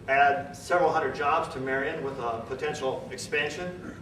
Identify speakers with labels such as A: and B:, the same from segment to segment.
A: add several hundred jobs to Marion with a potential expansion,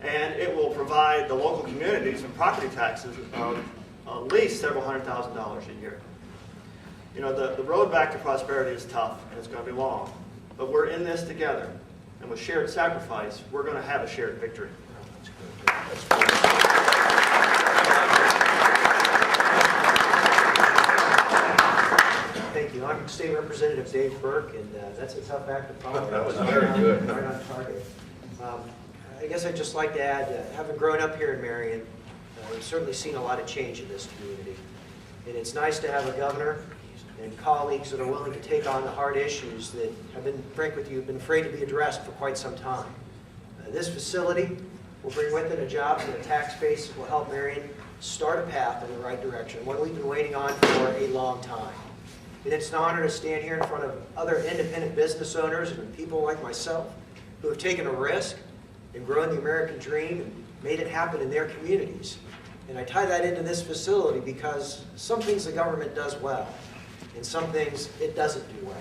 A: and it will provide the local communities and property taxes of at least several $100,000 a year. You know, the road back to prosperity is tough, and it's going to be long, but we're in this together, and with shared sacrifice, we're going to have a shared victory.
B: Thank you. I'm State Representative Dave Burke, and that's a tough act to follow.
C: That was very good.
B: Right on target. I guess I'd just like to add, having grown up here in Marion, we've certainly seen a lot of change in this community. And it's nice to have a governor and colleagues that are willing to take on the hard issues that have been, frank with you, have been afraid to be addressed for quite some time. This facility will bring with it a jobs and a tax base that will help Marion start a path in the right direction, one we've been waiting on for a long time. And it's an honor to stand here in front of other independent business owners and people like myself who have taken a risk and grown the American dream and made it happen in their communities. And I tie that into this facility because some things the government does well, and some things it doesn't do well.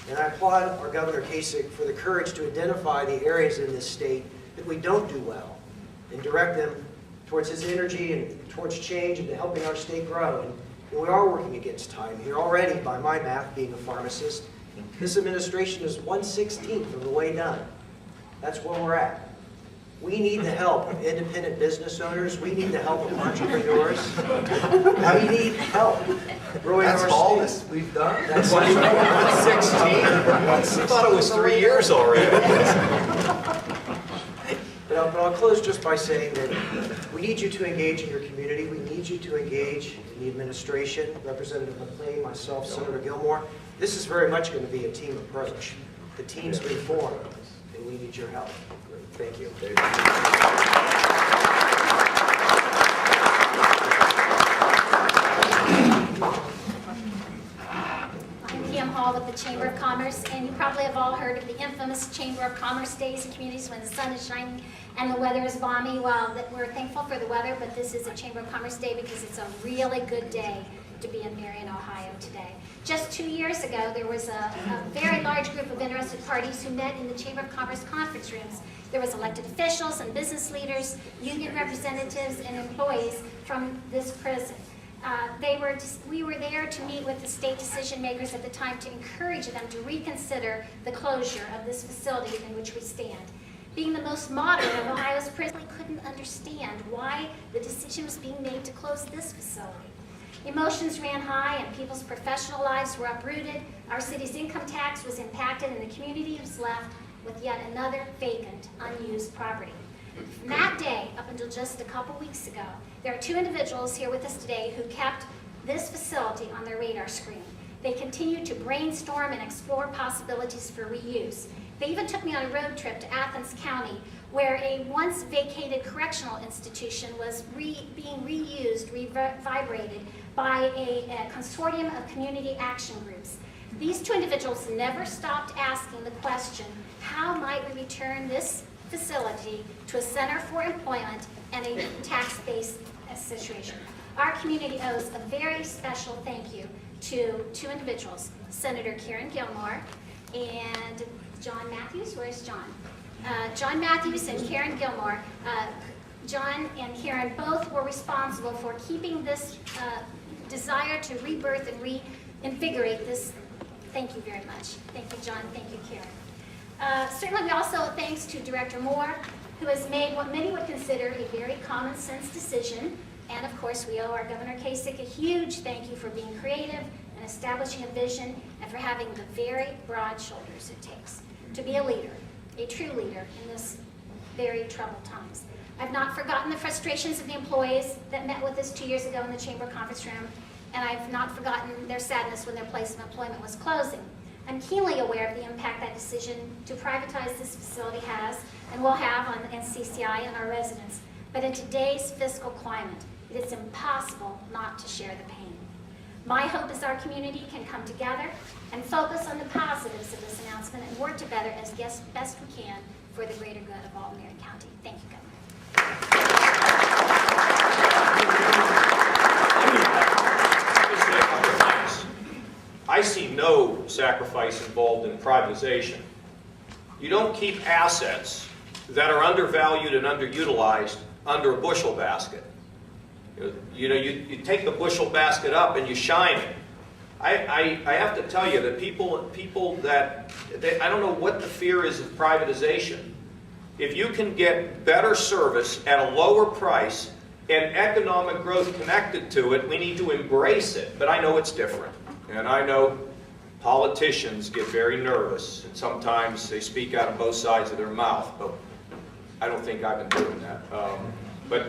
B: And I applaud our Governor Kasich for the courage to identify the areas in this state that we don't do well and direct them towards his energy and towards change and to helping our state grow. And we are working against time here already, by my math, being a pharmacist. This administration is 1/16 of the way done. That's where we're at. We need the help of independent business owners. We need the help of entrepreneurs. We need help growing our state.
C: That's all this we've done?
B: That's
C: 116? I thought it was 3 years already.
B: But I'll close just by saying that we need you to engage in your community. We need you to engage in the administration, Representative McLean, myself, Senator Gilmore. This is very much going to be a team approach. The team's been formed, and we need your help. Thank you.
D: With the Chamber of Commerce, and you probably have all heard of the infamous Chamber of Commerce days in communities when the sun is shining and the weather is balmy. Well, we're thankful for the weather, but this is a Chamber of Commerce day because it's a really good day to be in Marion, Ohio today. Just 2 years ago, there was a very large group of interested parties who met in the Chamber of Commerce conference rooms. There was elected officials and business leaders, union representatives, and employees from this prison. We were there to meet with the state decision makers at the time to encourage them to reconsider the closure of this facility in which we stand. Being the most modern of Ohio's prisons, we couldn't understand why the decision was being made to close this facility. Emotions ran high and people's professional lives were uprooted. Our city's income tax was impacted and the community was left with yet another vacant, unused property. From that day, up until just a couple weeks ago, there are 2 individuals here with us today who kept this facility on their radar screen. They continue to brainstorm and explore possibilities for reuse. They even took me on a road trip to Athens County, where a once vacated correctional institution was being reused, revibrated by a consortium of community action groups. These 2 individuals never stopped asking the question, how might we return this facility to a center for employment and a tax-based situation? Our community owes a very special thank you to 2 individuals, Senator Karen Gilmore and John Matthews. Where's John? John Matthews and Karen Gilmore. John and Karen both were responsible for keeping this desire to rebirth and reinvigorate this. Thank you very much. Thank you, John. Thank you, Karen. Certainly we also owe thanks to Director Mohr, who has made what many would consider a very common sense decision. And of course we owe our Governor Kasich a huge thank you for being creative and establishing a vision and for having the very broad shoulders it takes to be a leader, a true leader in this very troubled times. I've not forgotten the frustrations of the employees that met with us 2 years ago in the Chamber conference room, and I've not forgotten their sadness when their place of employment was closing. I'm keenly aware of the impact that decision to privatize this facility has and will have on NCCI and our residents. But in today's fiscal climate, it is impossible not to share the pain. My hope is our community can come together and focus on the positives of this announcement and work together as best we can for the greater good of all Marion County. Thank you, Governor.
C: I see no
E: no sacrifice involved in privatization. You don't keep assets that are undervalued and underutilized under a bushel basket. You take the bushel basket up and you shine it. I have to tell you that people that, I don't know what the fear is of privatization. If you can get better service at a lower price and economic growth connected to it, we need to embrace it. But I know it's different. And I know politicians get very nervous, and sometimes they speak out of both sides of their mouth, but I don't think I've been doing that. But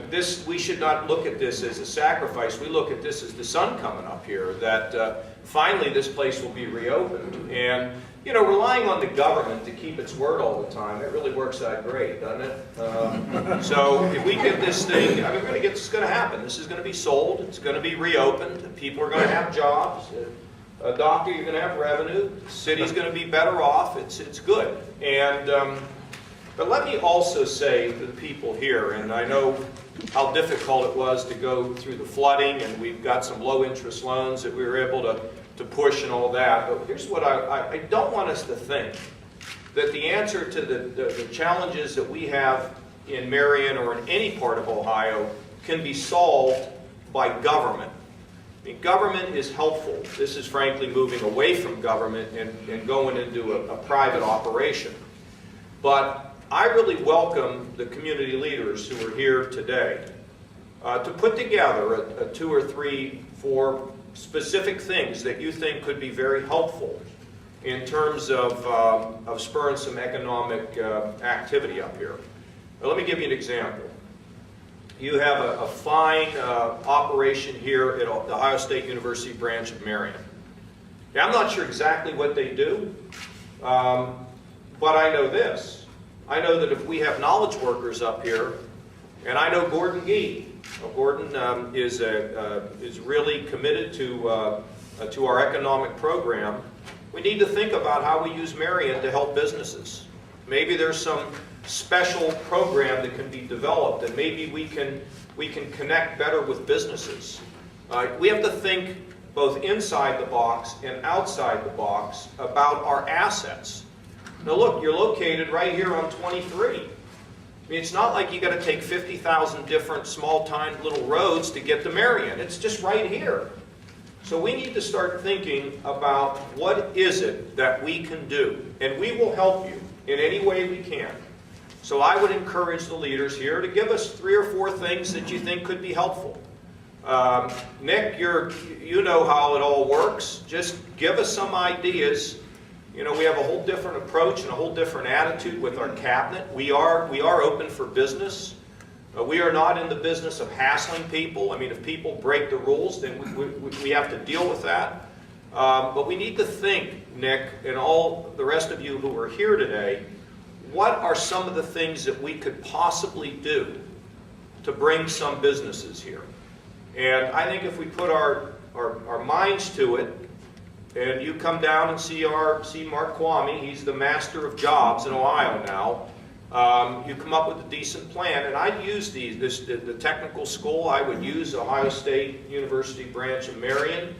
E: we should not look at this as a sacrifice. We look at this as the sun coming up here, that finally this place will be reopened. And, relying on the government to keep its word all the time, it really works out great, doesn't it? So if we get this thing, it's going to happen. This is going to be sold. It's going to be reopened. People are going to have jobs. A doctor, you're going to have revenue. The city's going to be better off. It's good. And but let me also say to the people here, and I know how difficult it was to go through the flooding, and we've got some low-interest loans that we were able to push and all that. But here's what I don't want us to think, that the answer to the challenges that we have in Marion or in any part of Ohio can be solved by government. I mean, government is helpful. This is frankly moving away from government and going into a private operation. But I really welcome the community leaders who are here today to put together a 2 or 3, 4 specific things that you think could be very helpful in terms of spurring some economic activity up here. Now, let me give you an example. You have a fine operation here at the Ohio State University branch of Marion. Now, I'm not sure exactly what they do, but I know this. I know that if we have knowledge workers up here, and I know Gordon Gee. Gordon is really committed to our economic program. We need to think about how we use Marion to help businesses. Maybe there's some special program that can be developed, and maybe we can connect better with businesses. We have to think both inside the box and outside the box about our assets. Now look, you're located right here on 23. I mean, it's not like you got to take 50,000 different small-time little roads to get to Marion. It's just right here. So we need to start thinking about what is it that we can do, and we will help you in any way we can. So I would encourage the leaders here to give us 3 or 4 things that you think could be helpful. Nick, you know how it all works. Just give us some ideas. You know, we have a whole different approach and a whole different attitude with our cabinet. We are open for business. We are not in the business of hassling people. I mean, if people break the rules, then we have to deal with that. But we need to think, Nick, and all the rest of you who are here today, what are some of the things that we could possibly do to bring some businesses here? And I think if we put our minds to it, and you come down and see Mark Kwame, he's the master of jobs in Ohio now. You come up with a decent plan, and I'd use the technical school. I would use Ohio State University branch of Marion,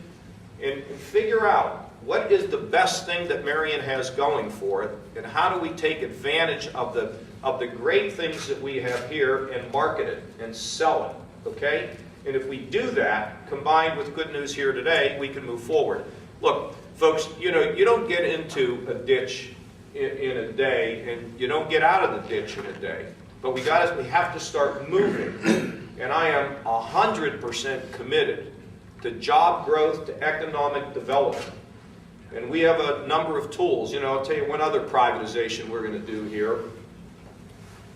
E: and figure out what is the best thing that Marion has going for it, and how do we take advantage of the great things that we have here and market it and sell it, okay? And if we do that, combined with good news here today, we can move forward. Look, folks, you know, you don't get into a ditch in a day, and you don't get out of the ditch in a day. But we have to start moving. And I am 100% committed to job growth, to economic development. And we have a number of tools. You know, I'll tell you one other privatization we're going to do here.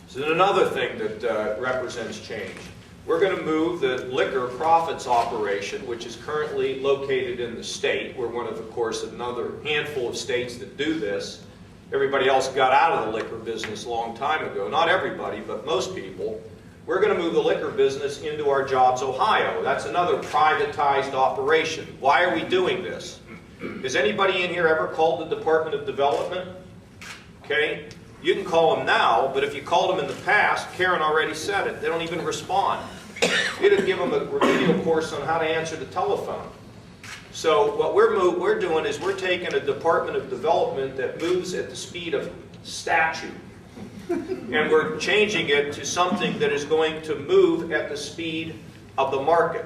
E: This is another thing that represents change. We're going to move the liquor profits operation, which is currently located in the state. We're one of course, another handful of states that do this. Everybody else got out of the liquor business a long time ago. Not everybody, but most people. We're going to move the liquor business into our Jobs Ohio. That's another privatized operation. Why are we doing this? Has anybody in here ever called the Department of Development? Okay. You can call them now, but if you called them in the past, Karen already said it. They don't even respond. You didn't give them a remedial course on how to answer the telephone. So what we're doing is we're taking a Department of Development that moves at the speed of statute, and we're changing it to something that is going to move at the speed of the market.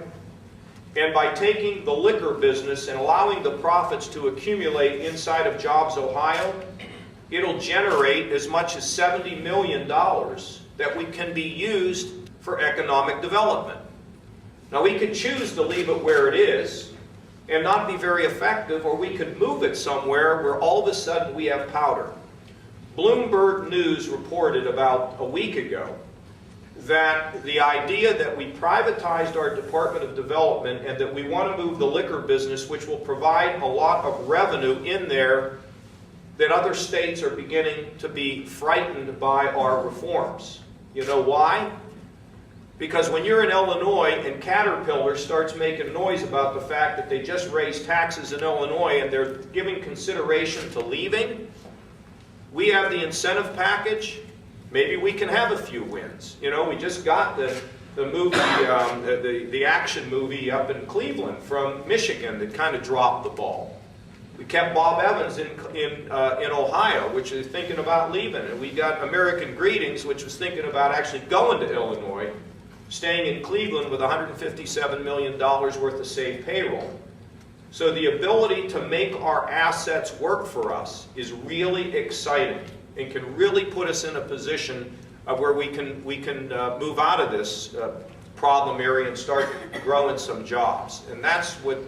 E: And by taking the liquor business and allowing the profits to accumulate inside of Jobs Ohio, it'll generate as much as $70 million that can be used for economic development. Now, we could choose to leave it where it is and not be very effective, or we could move it somewhere where all of a sudden we have powder. Bloomberg News reported about a week ago that the idea that we privatized our Department of Development and that we want to move the liquor business, which will provide a lot of revenue in there, that other states are beginning to be frightened by our reforms. You know why? Because when you're in Illinois and Caterpillar starts making noise about the fact that they just raised taxes in Illinois and they're giving consideration to leaving, we have the incentive package. Maybe we can have a few wins. You know, we just got the movie, the action movie up in Cleveland from Michigan that kind of dropped the ball. We kept Bob Evans in Ohio, which is thinking about leaving. And we got American Greetings, which was thinking about actually going to Illinois, staying in Cleveland with $157 million worth of saved payroll. So the ability to make our assets work for us is really exciting and can really put us in a position of where we can move out of this problem area and start growing some jobs. And that's what,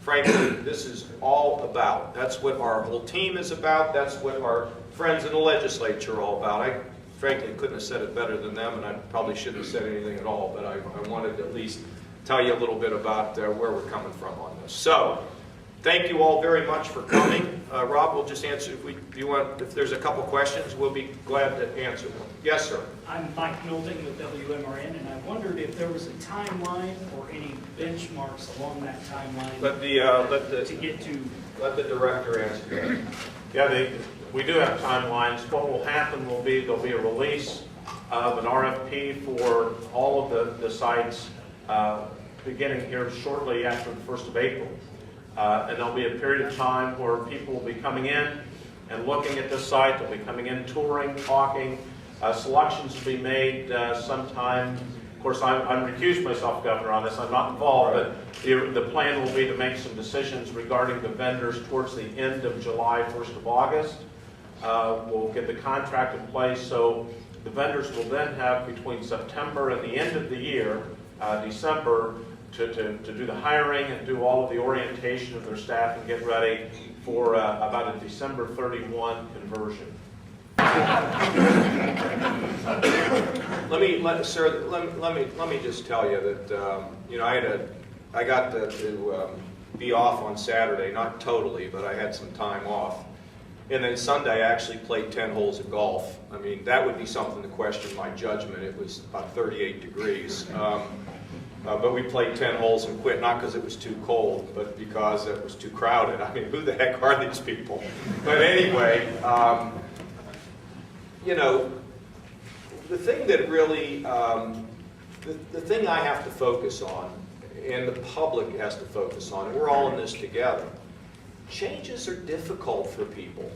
E: frankly, this is all about. That's what our whole team is about. That's what our friends in the legislature are all about. I frankly couldn't have said it better than them, and I probably shouldn't have said anything at all, but I wanted to at least tell you a little bit about where we're coming from on this. So, thank you all very much for coming. Rob will just answer if there's a couple questions, we'll be glad to answer them. Yes, sir.
F: I'm Mike Milding with WMRN, and I wondered if there was a timeline or any benchmarks along that timeline to get to.
E: Let the director answer that.
C: Yeah, we do have timelines. What will happen will be there'll be a release of an RFP for all of the sites beginning here shortly after the 1st of April. And there'll be a period of time where people will be coming in and looking at this site. They'll be coming in, touring, talking. Selections will be made sometime. Of course, I'm recused myself, Governor, on this. I'm not involved, but the plan will be to make some decisions regarding the vendors towards the end of July, 1st of August. We'll get the contract in place, so the vendors will then have between September and the end of the year, December, to do the hiring and do all of the orientation of their staff and get ready for about a December 31 conversion.
E: Let me just tell you that you know, I got to be off on Saturday, not totally, but I had some time off. And then Sunday I actually played 10 holes of golf. I mean, that would be something to question my judgment. It was about 38 degrees. But we played 10 holes and quit, not because it was too cold, but because it was too crowded. I mean, who the heck are these people? But anyway, you know, the thing that really, the thing I have to focus on, and the public has to focus on, and we're all in this together, changes are difficult for people.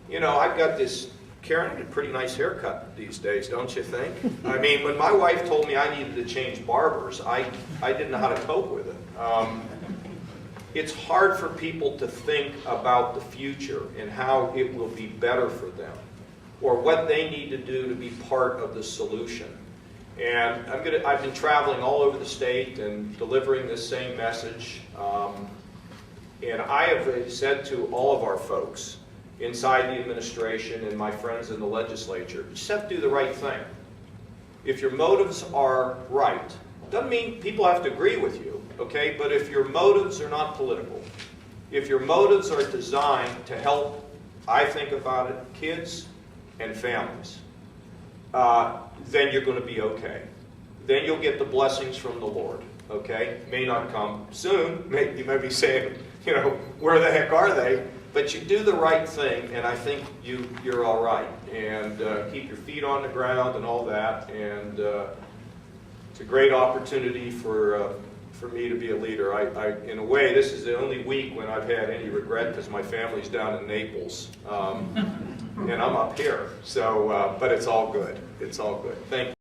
E: You know, I've got this, Karen had a pretty nice haircut these days, don't you think? I mean, when my wife told me I needed to change barbers, I didn't know how to cope with it. It's hard for people to think about the future and how it will be better for them, or what they need to do to be part of the solution. And I've been traveling all over the state and delivering this same message. And I have said to all of our folks inside the administration and my friends in the legislature, you just have to do the right thing. If your motives are right, doesn't mean people have to agree with you, okay? But if your motives are not political, if your motives are designed to help, I think about it, kids and families, then you're going to be okay. Then you'll get the blessings from the Lord, okay? May not come soon. You may be saying, you know, where the heck are they? But you do the right thing, and I think you're all right. And keep your feet on the ground and all that. And it's a great opportunity for for me to be a leader. In a way, this is the only week when I've had any regret because my family's down in Naples. And I'm up here, so, but it's all good. It's all good. Thank you.